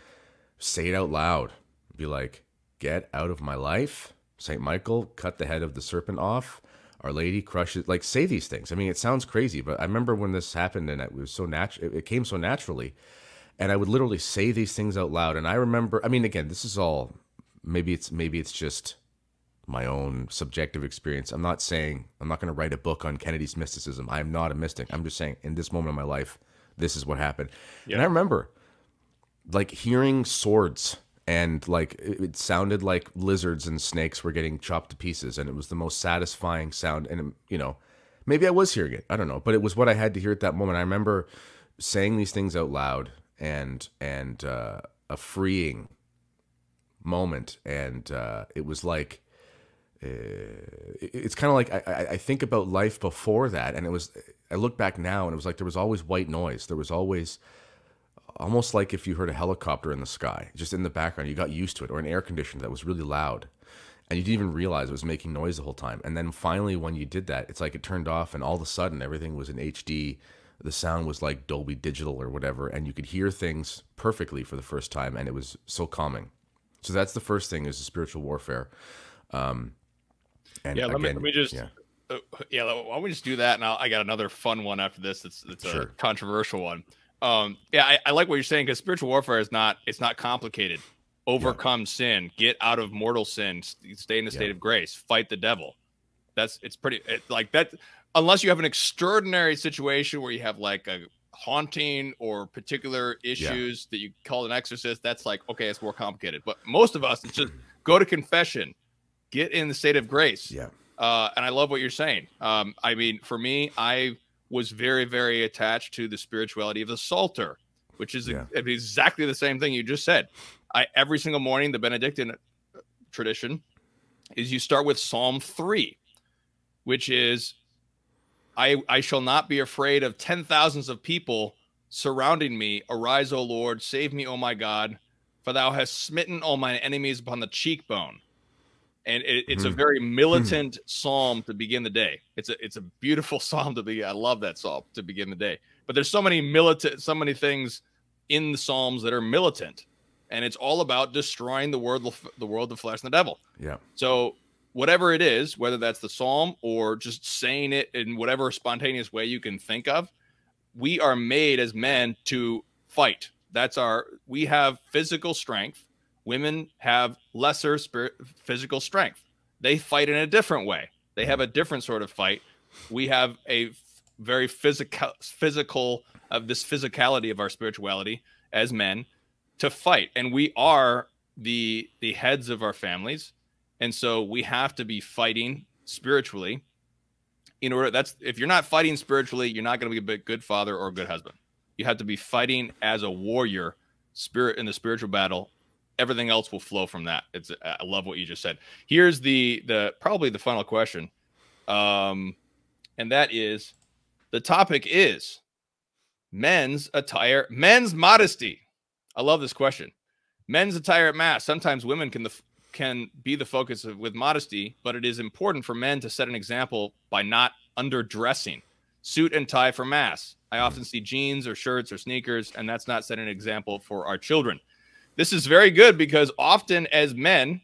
say it out loud. Be like, get out of my life. St. Michael, cut the head of the serpent off. Our Lady crushes, like, say these things. I mean, it sounds crazy, but I remember when this happened and it was so natural, it came so naturally. And I would literally say these things out loud. And I remember, I mean, again, this is all, maybe it's just my own subjective experience. I'm not saying, I'm not going to write a book on Kennedy's mysticism. I am not a mystic. I'm just saying in this moment of my life, this is what happened. Yeah. And I remember like hearing swords, and like it sounded like lizards and snakes were getting chopped to pieces, and it was the most satisfying sound. And maybe I was hearing it, I don't know, but it was what I had to hear at that moment. I remember saying these things out loud, and a freeing moment, and it was like it's kind of like I think about life before that, and I look back now, and it was like there was always white noise. There was always almost like if you heard a helicopter in the sky, just in the background, you got used to it, or an air conditioner that was really loud, and you didn't even realize it was making noise the whole time. And then finally, when you did that, it's like it turned off, and all of a sudden, everything was in HD. The sound was like Dolby Digital or whatever, and you could hear things perfectly for the first time, and it was so calming. So that's the first thing, is the spiritual warfare. And yeah, again, let me just why don't we just do that? And I got another fun one after this. It's Sure. a controversial one. I like what you're saying, because spiritual warfare is not complicated. Overcome sin, get out of mortal sin, stay in the state of grace, fight the devil. It's like that. Unless you have an extraordinary situation where you have like a haunting or particular issues that you call an exorcist, that's like, okay, it's more complicated. But most of us, it's just go to confession, get in the state of grace. Yeah. And I love what you're saying. I mean, for me, I was very, very attached to the spirituality of the Psalter, which is exactly the same thing you just said. Every single morning, the Benedictine tradition is you start with Psalm 3, which is, I shall not be afraid of 10,000s of people surrounding me. Arise, O Lord, save me, O my God, for thou hast smitten all mine enemies upon the cheekbone. And it's a very militant psalm to begin the day. It's a beautiful psalm to begin. I love that psalm to begin the day. But there's so many things in the psalms that are militant, and it's all about destroying the world, the flesh, and the devil. Yeah. So whatever it is, whether that's the psalm or just saying it in whatever spontaneous way you can think of, we are made as men to fight. We have physical strength. Women have lesser physical strength. They fight in a different way. They have a different sort of fight. We have a very physical of this physicality of our spirituality as men to fight. And we are the heads of our families. And so we have to be fighting spiritually in order. If you're not fighting spiritually, you're not going to be a good father or a good husband. You have to be fighting as a warrior spirit in the spiritual battle. Everything else will flow from that. I love what you just said. Here's probably the final question. And that is, the topic is men's attire, men's modesty. I love this question. Men's attire at mass. Sometimes women can be the focus with modesty, but it is important for men to set an example by not underdressing. Suit and tie for mass. I often see jeans or shirts or sneakers, and that's not setting an example for our children. This is very good, because often as men,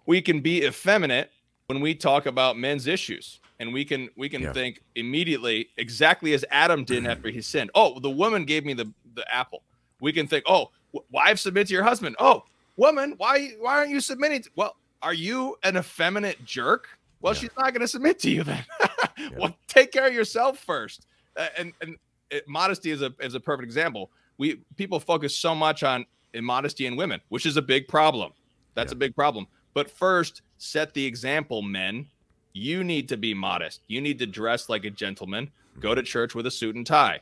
we can be effeminate when we talk about men's issues, and we can think immediately exactly as Adam did after he sinned. Oh, the woman gave me the apple. We can think, oh, wives, submit to your husband. Oh, woman, why aren't you submitting? Well, are you an effeminate jerk? Well, she's not going to submit to you then. Well, take care of yourself first. Modesty is a perfect example. People focus so much on immodesty in women, which is a big problem. That's a big problem. But first, set the example, men. You need to be modest. You need to dress like a gentleman. Go to church with a suit and tie.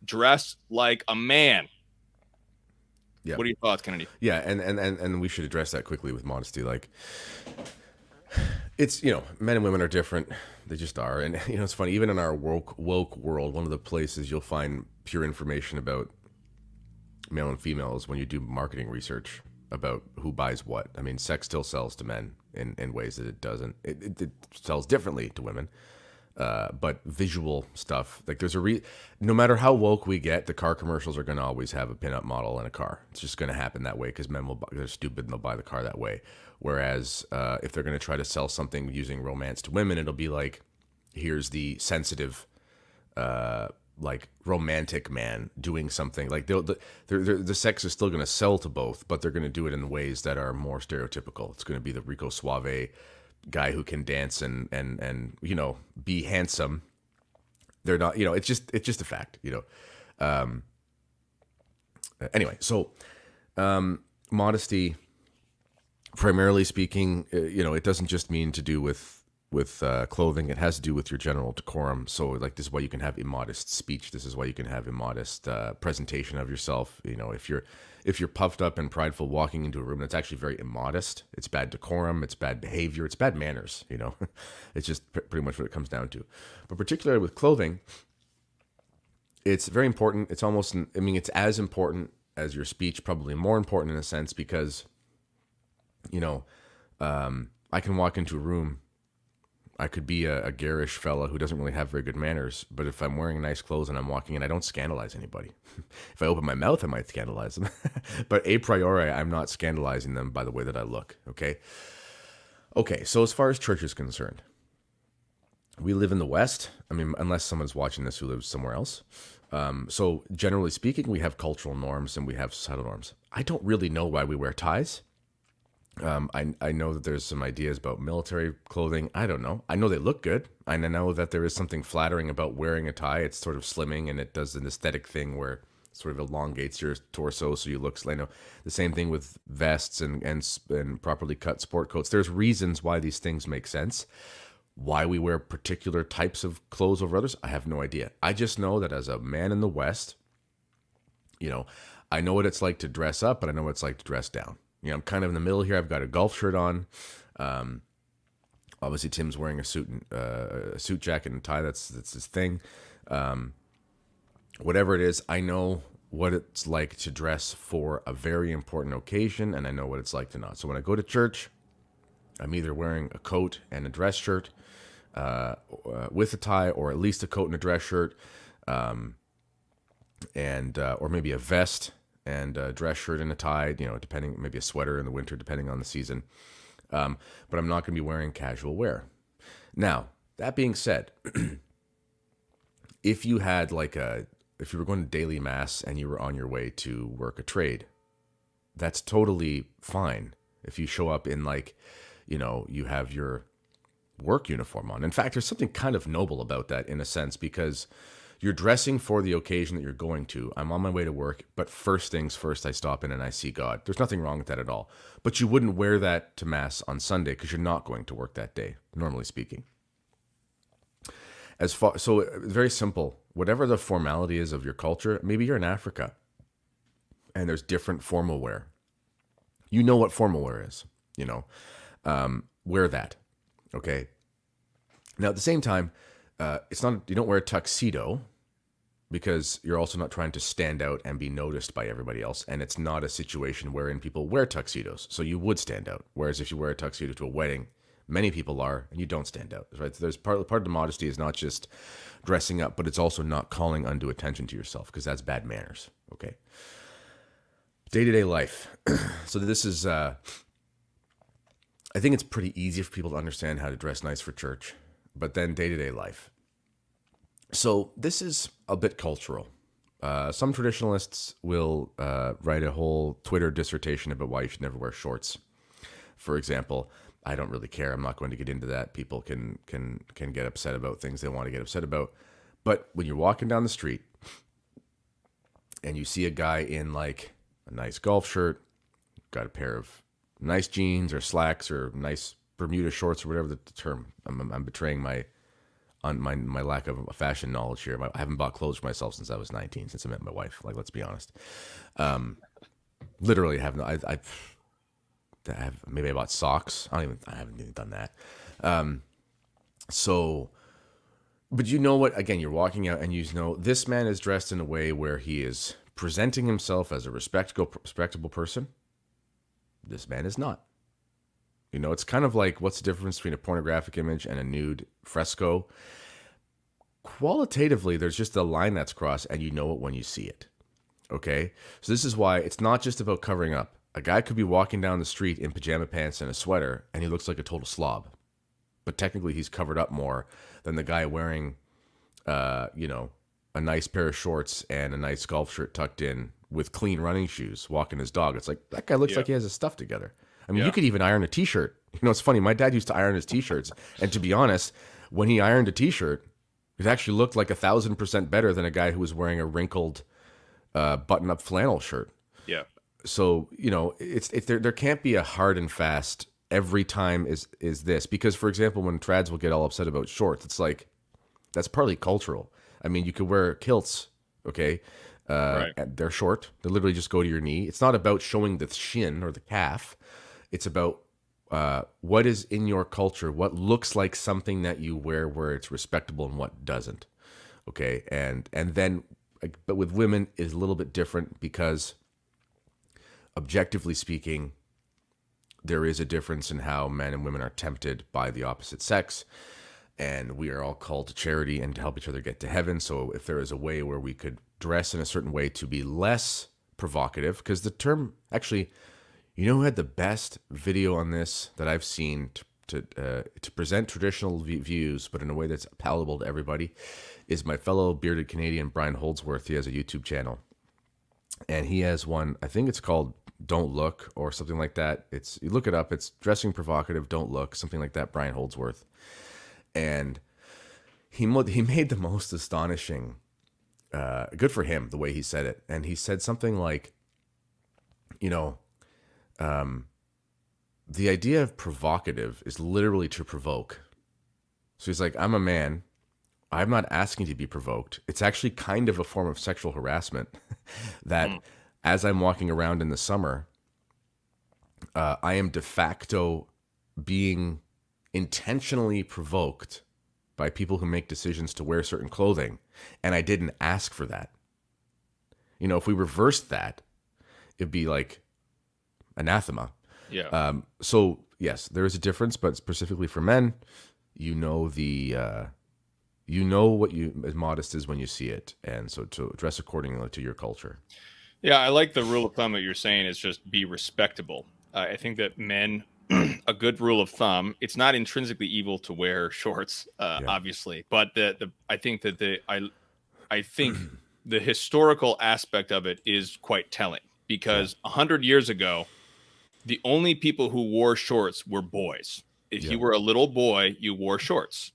Dress like a man. Yeah. What are your thoughts, Kennedy? Yeah, and we should address that quickly with modesty. Like, it's, men and women are different. They just are. And, it's funny, even in our woke world, one of the places you'll find pure information about male and female is when you do marketing research about who buys what. I mean, sex still sells to men in ways that it doesn't. It sells differently to women. But visual stuff, like no matter how woke we get, the car commercials are going to always have a pinup model in a car. It's just going to happen that way, because they're stupid and they'll buy the car that way. Whereas if they're going to try to sell something using romance to women, it'll be like, here's the sensitive, like romantic man doing something. Like the sex is still going to sell to both, but they're going to do it in ways that are more stereotypical. It's going to be the Rico Suave guy who can dance and be handsome. They're not, it's just a fact, anyway. So modesty, primarily speaking, it doesn't just mean to do with clothing. It has to do with your general decorum. So like this is why you can have immodest speech. This is why you can have immodest presentation of yourself. You know, if you're puffed up and prideful walking into a room, that's actually very immodest. It's bad decorum. It's bad behavior. It's bad manners. You know, it's just pretty much what it comes down to. But particularly with clothing, it's very important. It's almost, I mean, it's as important as your speech, probably more important in a sense, because, you know, I can walk into a room. I could be a garish fella who doesn't really have very good manners, but if I'm wearing nice clothes and I'm walking in, I don't scandalize anybody. If I open my mouth, I might scandalize them. But a priori, I'm not scandalizing them by the way that I look, okay? Okay, so as far as church is concerned, we live in the West. I mean, unless someone's watching this who lives somewhere else. So generally speaking, we have cultural norms and we have societal norms. I don't really know why we wear ties. I know that there's some ideas about military clothing. I don't know. I know they look good. And I know that there is something flattering about wearing a tie. It's sort of slimming, and it does an aesthetic thing where it sort of elongates your torso so you look. I know the same thing with vests and properly cut sport coats. There's reasons why these things make sense. Why we wear particular types of clothes over others, I have no idea. I just know that as a man in the West, you know, I know what it's like to dress up, but I know what it's like to dress down. You know, I'm kind of in the middle here. I've got a golf shirt on. Obviously, Tim's wearing a suit jacket and tie. That's his thing. Whatever it is, I know what it's like to dress for a very important occasion, and I know what it's like to not. So when I go to church, I'm either wearing a coat and a dress shirt with a tie, or at least a coat and a dress shirt, or maybe a vest and a dress shirt and a tie, you know, depending, maybe a sweater in the winter, depending on the season. But I'm not going to be wearing casual wear. Now, that being said, if you were going to daily mass and you were on your way to work a trade, that's totally fine. If you show up in, like, you know, you have your work uniform on. In fact, there's something kind of noble about that in a sense, because you're dressing for the occasion that you're going to. I'm on my way to work, but first things first, I stop in and I see God. There's nothing wrong with that at all. But you wouldn't wear that to mass on Sunday because you're not going to work that day, normally speaking. So very simple. Whatever the formality is of your culture, maybe you're in Africa and there's different formal wear. You know what formal wear is, you know. Wear that, okay? Now, at the same time, it's not, you don't wear a tuxedo, because you're also not trying to stand out and be noticed by everybody else. And it's not a situation wherein people wear tuxedos, so you would stand out. Whereas if you wear a tuxedo to a wedding, many people are, and you don't stand out, right? So there's part of the modesty is not just dressing up, but it's also not calling undue attention to yourself, because that's bad manners, okay? Day-to-day life. So this is, I think it's pretty easy for people to understand how to dress nice for church, but then day-to-day life. So this is a bit cultural. Some traditionalists will write a whole Twitter dissertation about why you should never wear shorts. For example, I don't really care. I'm not going to get into that. People can get upset about things they want to get upset about. But when you're walking down the street and you see a guy in like a nice golf shirt, got a pair of nice jeans or slacks or nice Bermuda shorts or whatever the term, I'm betraying my lack of fashion knowledge here. I haven't bought clothes for myself since I was 19, since I met my wife. Like, let's be honest. Literally have no. I have, maybe I bought socks. I haven't even done that. So, but you know what? Again, you're walking out and you know this man is dressed in a way where he is presenting himself as a respectable person. This man is not. You know, it's kind of like, what's the difference between a pornographic image and a nude fresco? Qualitatively, there's just a line that's crossed, and you know it when you see it. Okay? So this is why it's not just about covering up. A guy could be walking down the street in pajama pants and a sweater, and he looks like a total slob. But technically, he's covered up more than the guy wearing, you know, a nice pair of shorts and a nice golf shirt tucked in with clean running shoes, walking his dog. It's like, that guy looks like he has his stuff together. I mean, you could even iron a t-shirt. You know, it's funny. My dad used to iron his t-shirts. And to be honest, when he ironed a t-shirt, it actually looked like 1,000% better than a guy who was wearing a wrinkled button-up flannel shirt. Yeah. So, you know, there can't be a hard and fast every time is this. Because, for example, when trads will get all upset about shorts, it's like, that's partly cultural. I mean, you could wear kilts, okay? Right. And they're short. They literally just go to your knee. It's not about showing the shin or the calf. It's about what is in your culture, what looks like something that you wear where it's respectable and what doesn't, okay? And then, but with women is a little bit different because, objectively speaking, there is a difference in how men and women are tempted by the opposite sex. And we are all called to charity and to help each other get to heaven. So if there is a way where we could dress in a certain way to be less provocative, because the term, actually, you know who had the best video on this that I've seen to present traditional views, but in a way that's palatable to everybody, is my fellow bearded Canadian, Brian Holdsworth. He has a YouTube channel. And he has one, I think it's called Don't Look or something like that. You look it up, it's dressing provocative, don't look, something like that, Brian Holdsworth. And he made the most astonishing, good for him, the way he said it. And he said something like, you know, the idea of provocative is literally to provoke. So he's like, I'm a man. I'm not asking to be provoked. It's actually kind of a form of sexual harassment that as I'm walking around in the summer, I am de facto being intentionally provoked by people who make decisions to wear certain clothing, and I didn't ask for that. You know, if we reversed that, it'd be like anathema. Yeah. So yes, there is a difference, but specifically for men, you know what as modest is when you see it, and so to dress accordingly to your culture. Yeah, I like the rule of thumb that you're saying is just be respectable. I think that men, a good rule of thumb, it's not intrinsically evil to wear shorts, obviously, but I think that I think the historical aspect of it is quite telling, because 100 years ago, the only people who wore shorts were boys. If you were a little boy, you wore shorts.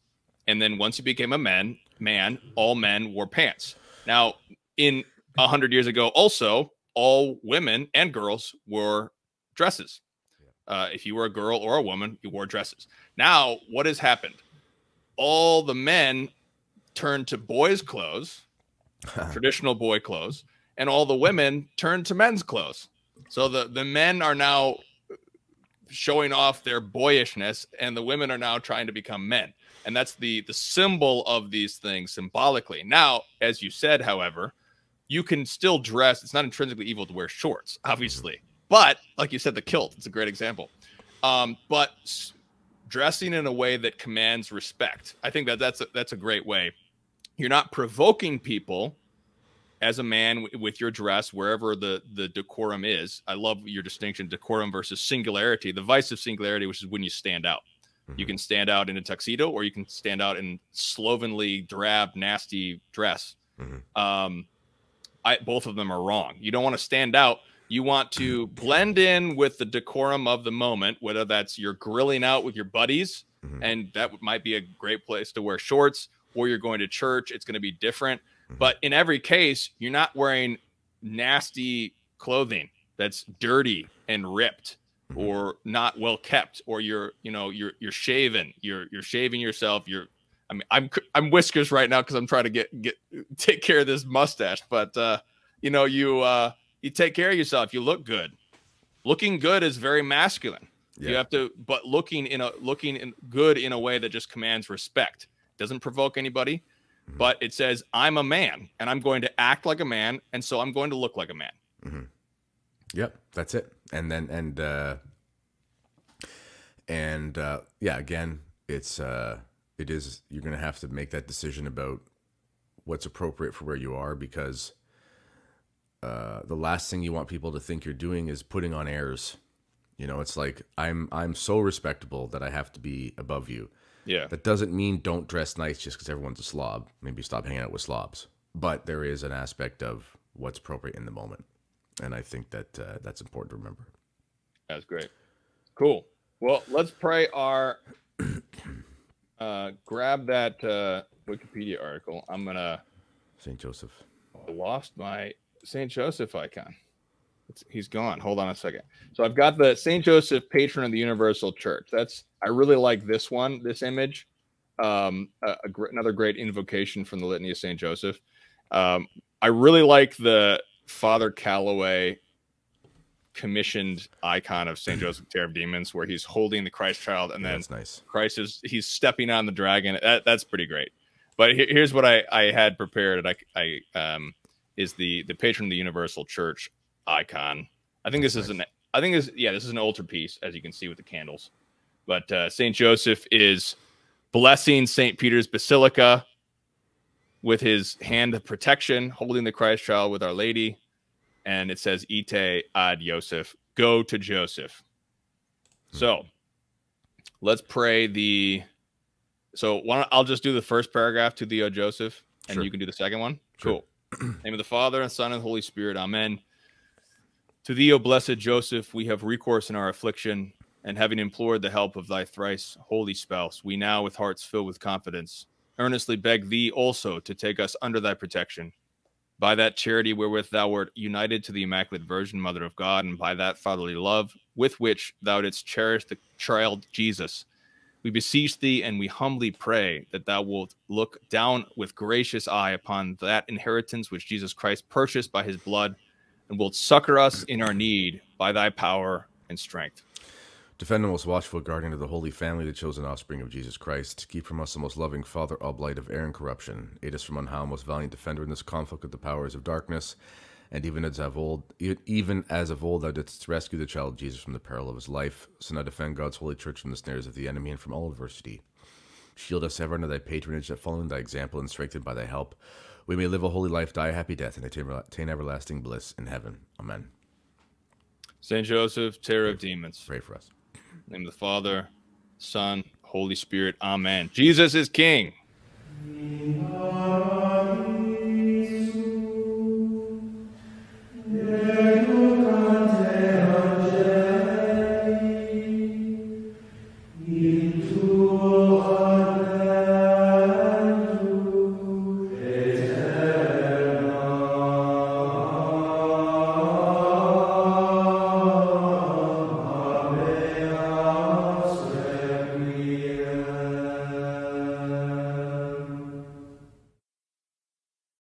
And then once you became a man, all men wore pants. Now, in 100 years ago, also, all women and girls wore dresses. If you were a girl or a woman, you wore dresses. Now, what has happened? All the men turned to boys' clothes, traditional boy clothes, and all the women turned to men's clothes. So the men are now showing off their boyishness, and the women are now trying to become men. And that's the symbol of these things symbolically. Now, as you said, however, you can still dress. It's not intrinsically evil to wear shorts, obviously. But like you said, the kilt, it's a great example. But dressing in a way that commands respect, I think that's a great way. You're not provoking people as a man with your dress, wherever the decorum is. I love your distinction, decorum versus singularity, the vice of singularity, which is when you stand out. You can stand out in a tuxedo, or you can stand out in slovenly, drab, nasty dress. Both of them are wrong. You don't want to stand out. You want to blend in with the decorum of the moment, whether that's you're grilling out with your buddies, and that might be a great place to wear shorts, or you're going to church. It's going to be different. But in every case, you're not wearing nasty clothing that's dirty and ripped, or not well kept, or you're shaven. You're shaving yourself. I'm whiskers right now because I'm trying to take care of this mustache. But you take care of yourself. You look good. Looking good is very masculine. You have to, but looking good in a way that just commands respect. Doesn't provoke anybody, but it says, I'm a man and I'm going to act like a man, and so I'm going to look like a man. Yep, that's it. And then again, it is, you're going to have to make that decision about what's appropriate for where you are, because the last thing you want people to think you're doing is putting on airs. It's like, I'm so respectable that I have to be above you. Yeah. That doesn't mean don't dress nice just because everyone's a slob. Maybe stop hanging out with slobs. But there is an aspect of what's appropriate in the moment. And I think that that's important to remember. That's great. Cool. Well, let's pray our grab that Wikipedia article. I'm going to... St. Joseph. I lost my St. Joseph icon. He's gone. Hold on a second. So I've got the Saint Joseph, patron of the Universal Church. I really like this one, this image. Another great invocation from the Litany of Saint Joseph. I really like the Father Calloway commissioned icon of Saint Joseph, Terror of Demons, where he's holding the Christ child, and then that's nice. He's stepping on the dragon. That's pretty great. But here's what I had prepared. Is the patron of the Universal Church icon. I think this is an altar piece, as you can see with the candles. But Saint Joseph is blessing Saint Peter's Basilica with his hand of protection, holding the Christ child with Our Lady, and it says "Ite ad Joseph," go to Joseph. So let's pray I'll just do the first paragraph, to thee, O Joseph, and sure. You can do the second one. Sure. Cool. Name of the Father, and Son, and Holy Spirit. Amen. To thee, O blessed Joseph, we have recourse in our affliction, and having implored the help of thy thrice holy spouse, we now, with hearts filled with confidence, earnestly beg thee also to take us under thy protection. By that charity wherewith thou wert united to the Immaculate Virgin, Mother of God, and by that fatherly love with which thou didst cherish the child Jesus, we beseech thee and we humbly pray that thou wilt look down with gracious eye upon that inheritance which Jesus Christ purchased by his blood, and wilt succor us in our need by thy power and strength. Defend the most watchful guardian of the Holy Family, the chosen offspring of Jesus Christ. Keep from us the most loving Father, all blight of error and corruption. Aid us from on high, most valiant defender in this conflict with the powers of darkness. And even as of old thou didst rescue the child Jesus from the peril of his life, so now defend God's holy church from the snares of the enemy and from all adversity. Shield us ever under thy patronage, that following thy example and strengthened by thy help, we may live a holy life, die a happy death, and attain everlasting bliss in heaven. Amen. Saint Joseph, terror of demons. Pray for us. In the name of the Father, Son, Holy Spirit. Amen. Jesus is King.